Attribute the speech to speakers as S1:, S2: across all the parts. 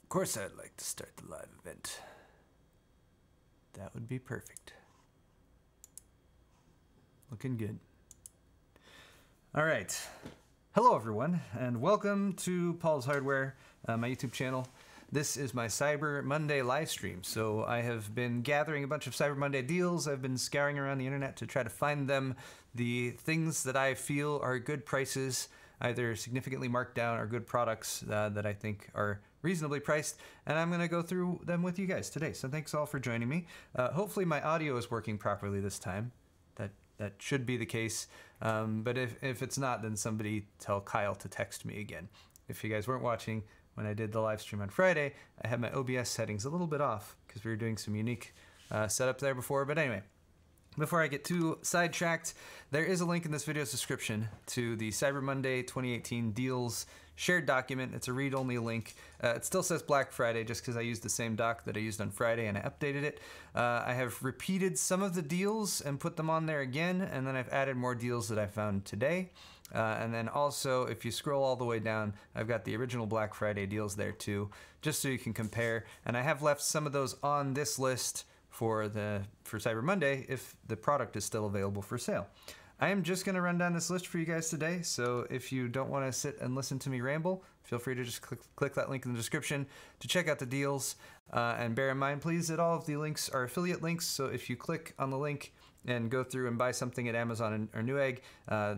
S1: Of course I'd like to start the live event. That would be perfect. Looking good. All right. Hello everyone, and welcome to Paul's Hardware, my YouTube channel. This is my Cyber Monday live stream. So I have been gathering a bunch of Cyber Monday deals. I've been scouring around the internet to try to find them, the things that I feel are good prices, either significantly marked down or good products that I think are reasonably priced, and I'm going to go through them with you guys today. So thanks all for joining me. Hopefully my audio is working properly this time. That should be the case, but if it's not, then somebody tell Kyle to text me again. If you guys weren't watching when I did the live stream on Friday, I had my OBS settings a little bit off because we were doing some unique setup there before. But anyway, before I get too sidetracked, there is a link in this video's description to the Cyber Monday 2018 deals shared document. It's a read-only link. It still says Black Friday just because I used the same doc that I used on Friday and I updated it. I have repeated some of the deals and put them on there again, and then I've added more deals that I found today. And then also, if you scroll all the way down, I've got the original Black Friday deals there too, just so you can compare. And I have left some of those on this list for Cyber Monday if the product is still available for sale. I am just going to run down this list for you guys today, so if you don't want to sit and listen to me ramble, feel free to just click that link in the description to check out the deals. And bear in mind, please, that all of the links are affiliate links, so if you click on the link and go through and buy something at Amazon or Newegg,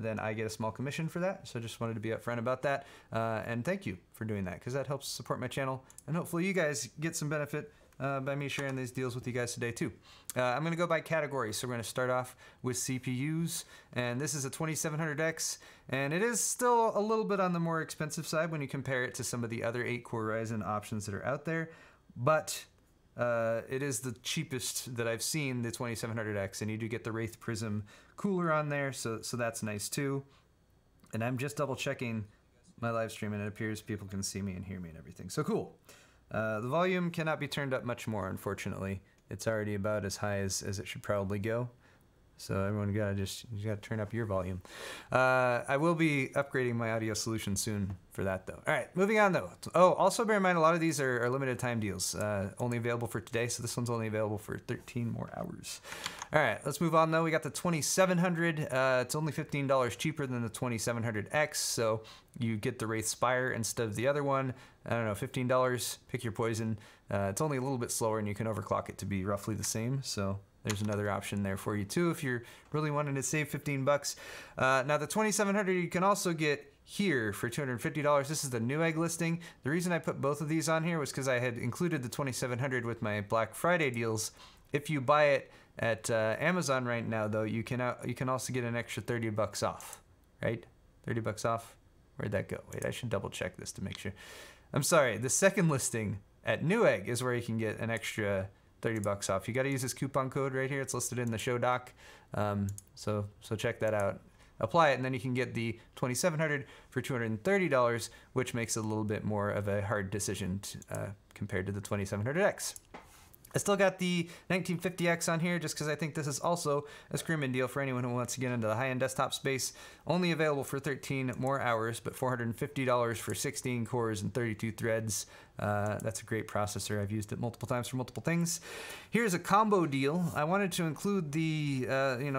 S1: then I get a small commission for that. So just wanted to be upfront about that. And thank you for doing that, because that helps support my channel, and hopefully you guys get some benefit by me sharing these deals with you guys today too. I'm going to go by category, so we're going to start off with CPUs, and this is a 2700X, and it is still a little bit on the more expensive side when you compare it to some of the other 8-core Ryzen options that are out there, but it is the cheapest that I've seen, the 2700X, and you do get the Wraith Prism cooler on there, so that's nice too. And I'm just double checking my live stream, and it appears people can see me and hear me and everything, so cool. The volume cannot be turned up much more, unfortunately. It's already about as high as it should probably go. So everyone you gotta turn up your volume. I will be upgrading my audio solution soon for that though. All right, moving on though. Oh, also bear in mind a lot of these are limited time deals, only available for today. So this one's only available for 13 more hours. All right, let's move on though. We got the 2700. It's only $15 cheaper than the 2700X. So you get the Wraith Spire instead of the other one. I don't know, $15. Pick your poison. It's only a little bit slower, and you can overclock it to be roughly the same. So there's another option there for you too if you're really wanting to save 15 bucks. Now the 2700 you can also get here for $250. This is the Newegg listing. The reason I put both of these on here was because I had included the 2700 with my Black Friday deals. If you buy it at Amazon right now though, you can also get an extra 30 bucks off, right? 30 bucks off. Where'd that go? Wait, I should double check this to make sure. I'm sorry, the second listing at Newegg is where you can get an extra 30 bucks off. You got to use this coupon code right here. It's listed in the show doc. So check that out. Apply it, and then you can get the 2700 for $230, which makes it a little bit more of a hard decision compared to the 2700X. I still got the 1950X on here just because I think this is also a screaming deal for anyone who wants to get into the high-end desktop space. Only available for 13 more hours, but $450 for 16 cores and 32 threads. That's a great processor. I've used it multiple times for multiple things. Here's a combo deal. I wanted to include the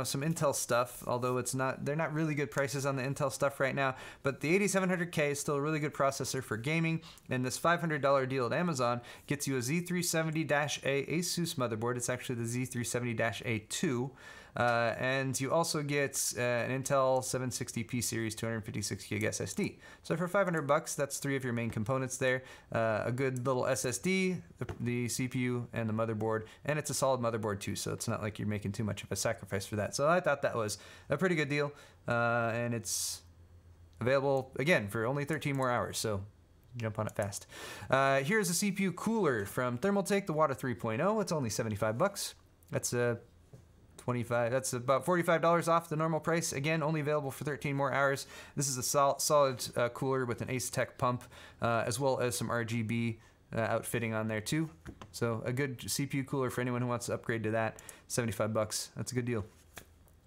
S1: some Intel stuff, although they're not really good prices on the Intel stuff right now. But the 8700K is still a really good processor for gaming, and this $500 deal at Amazon gets you a Z370-A ASUS motherboard. It's actually the Z370-A2. And you also get an Intel 760p series 256 gig SSD. So for 500 bucks, that's 3 of your main components there. A good little SSD, the CPU, and the motherboard, and it's a solid motherboard too, so it's not like you're making too much of a sacrifice for that. So I thought that was a pretty good deal, and it's available again for only 13 more hours. So jump on it fast. Here's a CPU cooler from Thermaltake, the Water 3.0. It's only 75 bucks. That's that's about $45 off the normal price. Again, only available for 13 more hours. This is a solid cooler with an Ace-Tech pump, as well as some RGB outfitting on there too. So a good CPU cooler for anyone who wants to upgrade to that. 75 bucks. That's a good deal.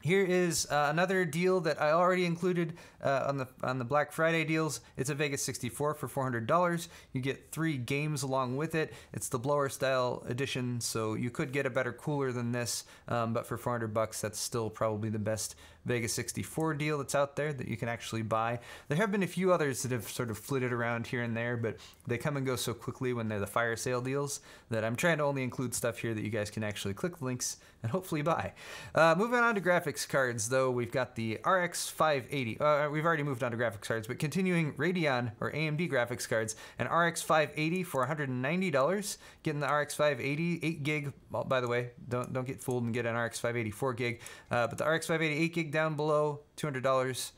S1: Here is another deal that I already included on the Black Friday deals. It's a Vega 64 for $400. You get 3 games along with it. It's the blower style edition, so you could get a better cooler than this, but for $400, that's still probably the best Vega 64 deal that's out there that you can actually buy. There have been a few others that have sort of flitted around here and there, but they come and go so quickly when they're the fire sale deals that I'm trying to only include stuff here that you guys can actually click the links and hopefully buy. Moving on to graphics cards, though, we've got the RX 580. We've already moved on to graphics cards, but continuing Radeon or AMD graphics cards, an RX 580 for $190. Getting the RX 580 8 gig. Well, by the way, don't get fooled and get an RX 580 4 gig. But the RX 580 8 gig down below $200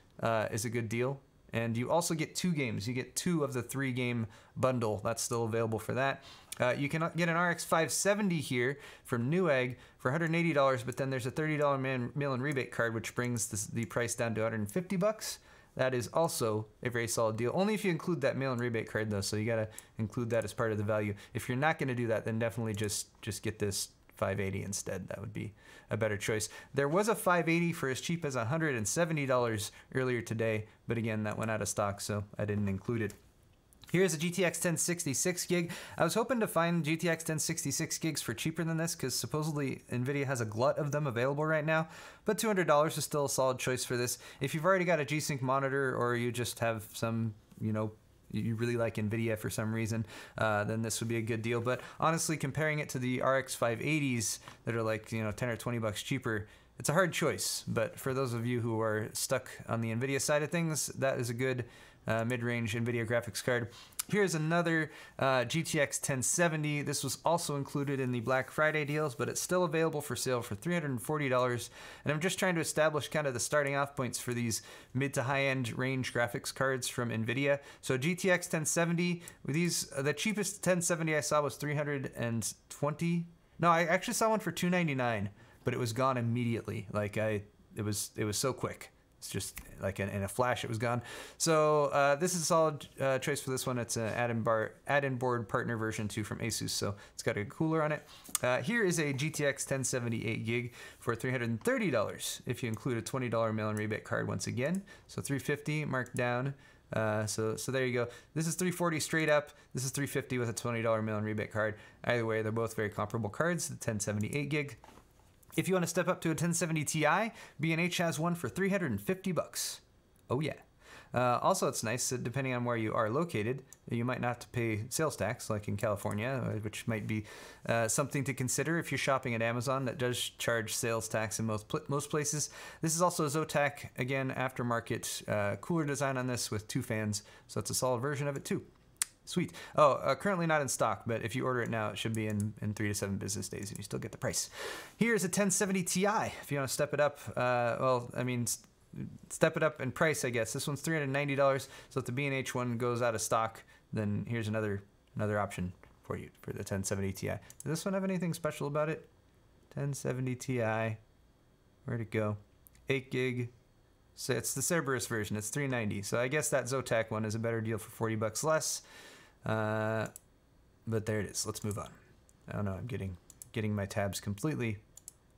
S1: is a good deal. And you also get 2 games. You get 2 of the 3 game bundle. That's still available for that. You can get an RX 570 here from Newegg for $180, but then there's a $30 mail-in rebate card, which brings the price down to $150. That is also a very solid deal. Only if you include that mail-in rebate card, though, so you got to include that as part of the value. If you're not going to do that, then definitely just get this 580 instead. That would be a better choice. There was a 580 for as cheap as $170 earlier today, but again, that went out of stock, so I didn't include it. Here's a GTX 1066 gig. I was hoping to find GTX 1066 gigs for cheaper than this because supposedly NVIDIA has a glut of them available right now, but $200 is still a solid choice for this. If you've already got a G-Sync monitor or you just have some, you really like NVIDIA for some reason, then this would be a good deal. But honestly, comparing it to the RX 580s that are like, 10 or 20 bucks cheaper, it's a hard choice. But for those of you who are stuck on the NVIDIA side of things, that is a good mid-range NVIDIA graphics card. Here's another GTX 1070. This was also included in the Black Friday deals, but it's still available for sale for $340. And I'm just trying to establish kind of the starting off points for these mid to high-end range graphics cards from NVIDIA. So GTX 1070, the cheapest 1070 I saw was $320. No, I actually saw one for $299, but it was gone immediately. Like it was so quick. It's just like in a flash, it was gone. So this is a solid choice for this one. It's an add-in board partner version 2 from ASUS, so it's got a cooler on it. Here is a GTX 1078 gig for $330 if you include a $20 mail-in rebate card once again. So $350 marked down. So there you go. This is $340 straight up. This is $350 with a $20 mail-in rebate card. Either way, they're both very comparable cards. The 1078 gig. If you want to step up to a 1070 Ti, B&H has one for $350. Oh yeah. Also, it's nice that depending on where you are located, you might not have to pay sales tax, like in California, which might be something to consider if you're shopping at Amazon that does charge sales tax in most places. This is also a Zotac, again, aftermarket cooler design on this with 2 fans, so it's a solid version of it too. Sweet. Oh, currently not in stock, but if you order it now, it should be in 3 to 7 business days, and you still get the price. Here's a 1070 Ti. If you want to step it up, step it up in price, I guess. This one's $390, so if the B&H one goes out of stock, then here's another option for you for the 1070 Ti. Does this one have anything special about it? 1070 Ti. Where'd it go? 8 gig. So it's the Cerberus version. It's $390. So I guess that Zotac one is a better deal for $40 less. But there it is. Let's move on. I don't know. I'm getting my tabs completely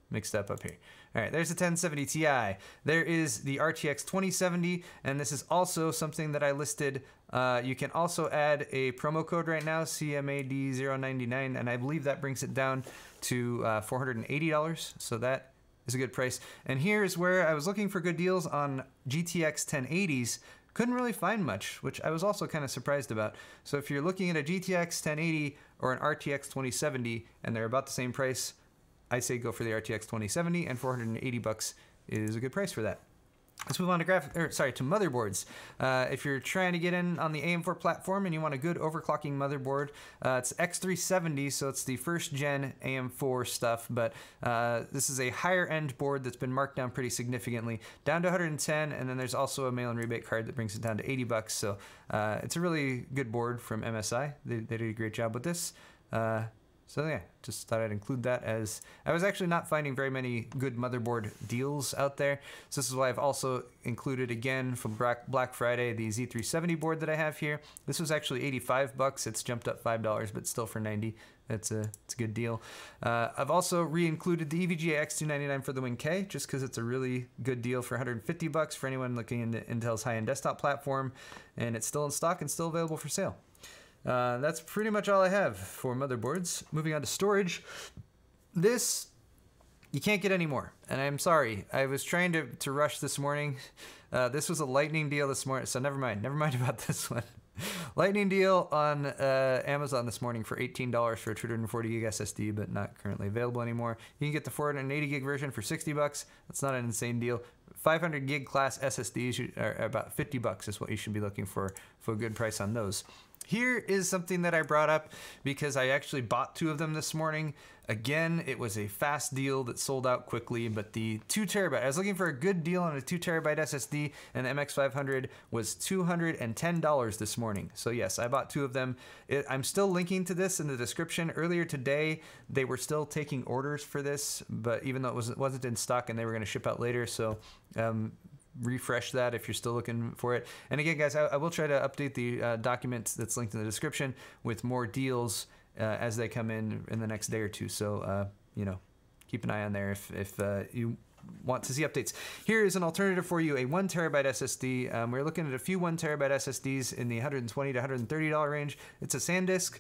S1: mixed up here. All right, there's the 1070 Ti. There is the RTX 2070, and this is also something that I listed. You can also add a promo code right now, CMAD099, and I believe that brings it down to $480. So that is a good price. And here's where I was looking for good deals on GTX 1080s. Couldn't really find much, which I was also kind of surprised about. So if you're looking at a GTX 1080 or an RTX 2070 and they're about the same price, I say go for the RTX 2070, and $480 is a good price for that. Let's move on to motherboards. If you're trying to get in on the AM4 platform and you want a good overclocking motherboard, it's X370, so it's the first gen AM4 stuff, but this is a higher end board that's been marked down pretty significantly, down to 110, and then there's also a mail-in rebate card that brings it down to $80. So it's a really good board from MSI. They did a great job with this. So yeah, just thought I'd include that, as I was actually not finding very many good motherboard deals out there. So this is why I've also included, again, from Black Friday, the Z370 board that I have here. This was actually 85 bucks. It's jumped up $5, but still for 90. It's a good deal. I've also re-included the EVGA X299 for the Win K, just because it's a really good deal for 150 bucks for anyone looking into Intel's high-end desktop platform, and it's still in stock and still available for sale. That's pretty much all I have for motherboards. Moving on to storage. This, you can't get any more, and I'm sorry. I was trying to rush this morning. This was a lightning deal this morning, so never mind about this one. Lightning deal on Amazon this morning for $18 for a 240 gig SSD, but not currently available anymore. You can get the 480 gig version for 60 bucks. That's not an insane deal. 500 gig class SSDs are about 50 bucks is what you should be looking for a good price on those. Here is something that I brought up because I actually bought 2 of them this morning. Again, it was a fast deal that sold out quickly, but the 2 terabyte, I was looking for a good deal on a 2 terabyte SSD, and the MX500 was $210 this morning. So yes, I bought 2 of them. I'm still linking to this in the description. Earlier today, they were still taking orders for this, but even though it wasn't in stock and they were going to ship out later, so refresh that if you're still looking for it. And again, guys, I will try to update the document that's linked in the description with more deals as they come in the next day or two. So, you know, keep an eye on there if you want to see updates. Here is an alternative for you, a 1 terabyte SSD. We're looking at a few 1 terabyte SSDs in the $120 to $130 range. It's a SanDisk.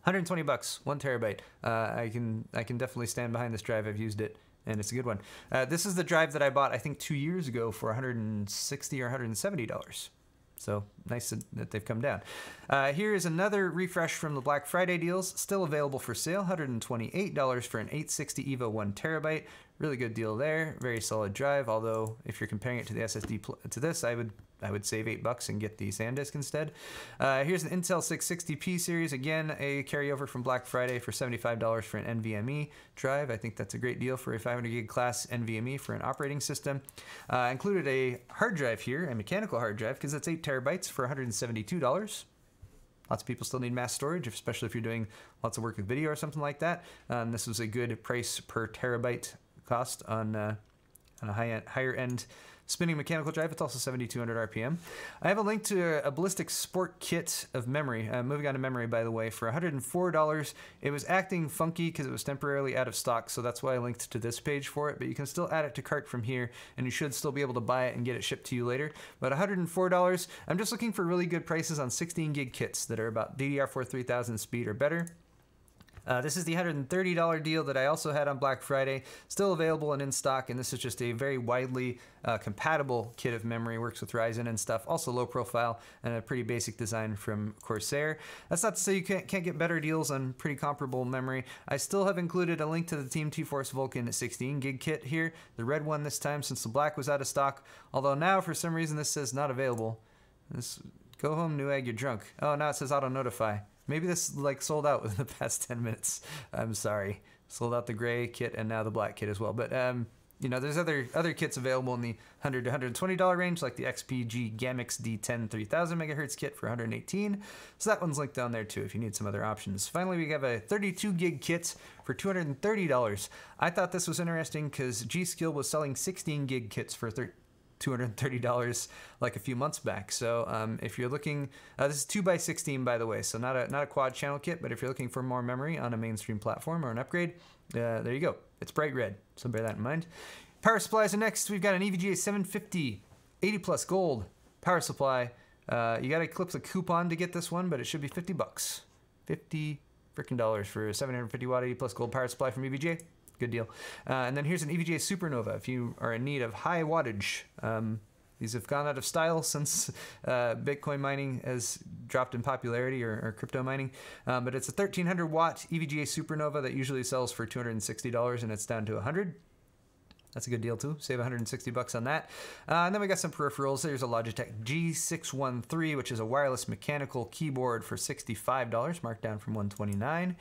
S1: 120 bucks, 1 terabyte. I can definitely stand behind this drive. I've used it, and it's a good one. This is the drive that I bought, I think, 2 years ago for $160 or $170. So nice that they've come down. Here is another refresh from the Black Friday deals, still available for sale, $128 for an 860 EVO 1 terabyte. Really good deal there. Very solid drive, although if you're comparing it to the SSD to this, I would save $8 and get the SanDisk instead. Here's an Intel 660p series, again a carryover from Black Friday for $75 for an NVMe drive. I think that's a great deal for a 500 gig class NVMe for an operating system. Included a hard drive here, a mechanical hard drive, because it's 8 terabytes for $172. Lots of people still need mass storage, especially if you're doing lots of work with video or something like that. This was a good price per terabyte cost on a higher end spinning mechanical drive. It's also 7,200 RPM. I have a link to a ballistic sport kit of memory. Moving on to memory, by the way, for $104. It was acting funky because it was temporarily out of stock, so that's why I linked to this page for it, but you can still add it to cart from here, and you should still be able to buy it and get it shipped to you later. But $104, I'm just looking for really good prices on 16 gig kits that are about DDR4 3000 speed or better. This is the $130 deal that I also had on Black Friday, still available and in stock, and this is just a very widely compatible kit of memory, works with Ryzen and stuff, also low profile and a pretty basic design from Corsair. That's not to say you can't get better deals on pretty comparable memory. I still have included a link to the Team T-Force Vulcan 16 gig kit here, the red one this time since the black was out of stock, although now for some reason this says not available. Go home, Newegg, you're drunk. Oh, now it says auto notify. Maybe this like sold out within the past 10 minutes. I'm sorry. Sold out the gray kit and now the black kit as well. But you know, there's other kits available in the $100 to $120 range, like the XPG Gamix D10 3000 megahertz kit for $118. So that one's linked down there too if you need some other options. Finally, we have a 32 gig kit for $230. I thought this was interesting because G-Skill was selling 16 gig kits for $230 like a few months back. So if you're looking, this is 2x16 by the way, so not a quad channel kit, but if you're looking for more memory on a mainstream platform or an upgrade, there you go. It's bright red, so bear that in mind. Power supplies are next. We've got an EVGA 750 80 plus gold power supply. You gotta clip the coupon to get this one, but it should be 50 bucks. 50 freaking dollars for a 750 watt 80 plus gold power supply from EVGA. Good deal. And then here's an EVGA Supernova if you are in need of high wattage. These have gone out of style since Bitcoin mining has dropped in popularity, or crypto mining. But it's a 1300 watt EVGA Supernova that usually sells for $260 and it's down to $100. That's a good deal too. Save 160 bucks on that. And then we got some peripherals. There's a Logitech G613, which is a wireless mechanical keyboard for $65, marked down from $129.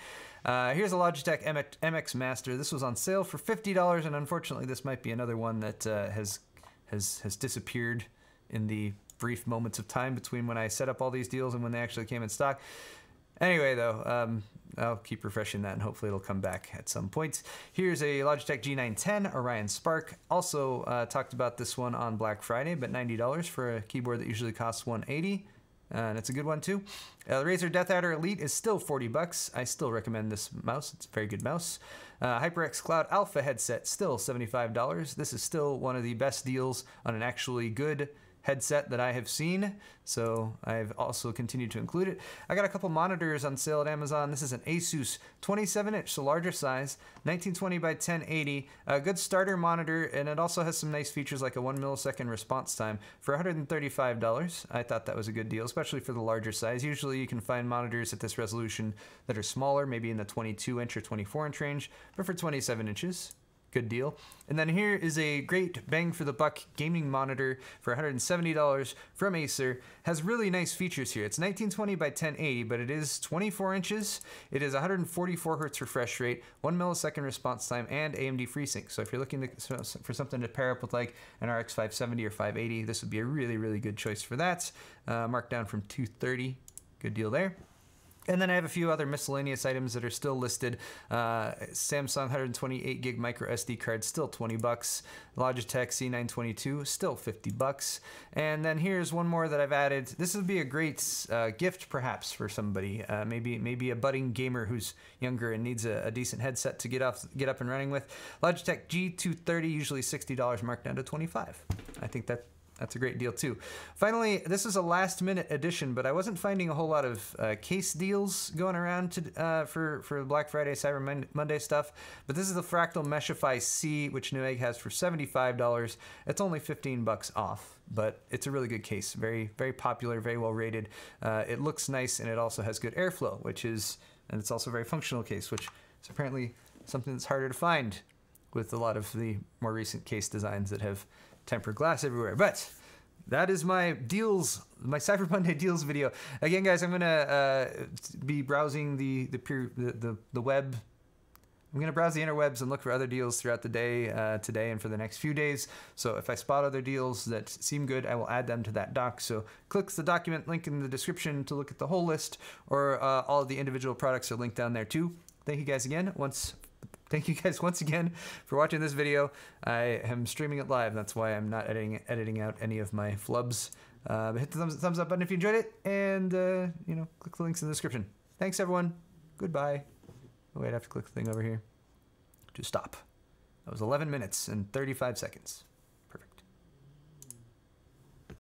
S1: Here's a Logitech MX Master. This was on sale for $50, and unfortunately, this might be another one that has disappeared in the brief moments of time between when I set up all these deals and when they actually came in stock. Anyway, though, I'll keep refreshing that and hopefully it'll come back at some point. Here's a Logitech G910 Orion Spark. Also talked about this one on Black Friday, but $90 for a keyboard that usually costs $180. And it's a good one too. The Razer Death Adder Elite is still $40. I still recommend this mouse. It's a very good mouse. HyperX Cloud Alpha headset, still $75. This is still one of the best deals on an actually good headset that I have seen, so I've also continued to include it. I got a couple monitors on sale at Amazon. This is an Asus 27-inch, so larger size, 1920 by 1080, a good starter monitor, and it also has some nice features like a 1 millisecond response time for $135. I thought that was a good deal, especially for the larger size. Usually you can find monitors at this resolution that are smaller, maybe in the 22-inch or 24-inch range, but for 27 inches, good deal. And then here is a great bang for the buck gaming monitor for $170 from Acer. Has really nice features here. It's 1920 by 1080, but it is 24 inches. It is 144 hertz refresh rate, 1 millisecond response time, and AMD FreeSync. So if you're looking for something to pair up with like an RX 570 or 580, this would be a really, really good choice for that. Marked down from $230. Good deal there. And then I have a few other miscellaneous items that are still listed. Samsung 128 gig micro SD card, still $20. Logitech C922, still $50. And then here's one more that I've added. This would be a great gift perhaps for somebody. Maybe a budding gamer who's younger and needs a decent headset to get up and running with. Logitech G230, usually $60, marked down to $25. I think that's a great deal too. Finally, this is a last minute edition, but I wasn't finding a whole lot of case deals going around for Black Friday, Cyber Monday stuff. But this is the Fractal Meshify C, which Newegg has for $75. It's only $15 off, but it's a really good case. Very, very popular, very well rated. It looks nice, and it also has good airflow, and it's also a very functional case, which is apparently something that's harder to find with a lot of the more recent case designs that have tempered glass everywhere. But that is my deals, my Cyber Monday deals video. Again, guys, I'm gonna be browsing the web. I'm gonna browse the interwebs and look for other deals throughout the day, today and for the next few days. So if I spot other deals that seem good, I will add them to that doc. So click the document link in the description to look at the whole list, or all of the individual products are linked down there too. Thank you guys once again for watching this video. I am streaming it live. That's why I'm not editing out any of my flubs. Hit the thumbs up button if you enjoyed it, and click the links in the description. Thanks, everyone. Goodbye. Oh, wait, I have to click the thing over here to stop. That was 11 minutes and 35 seconds.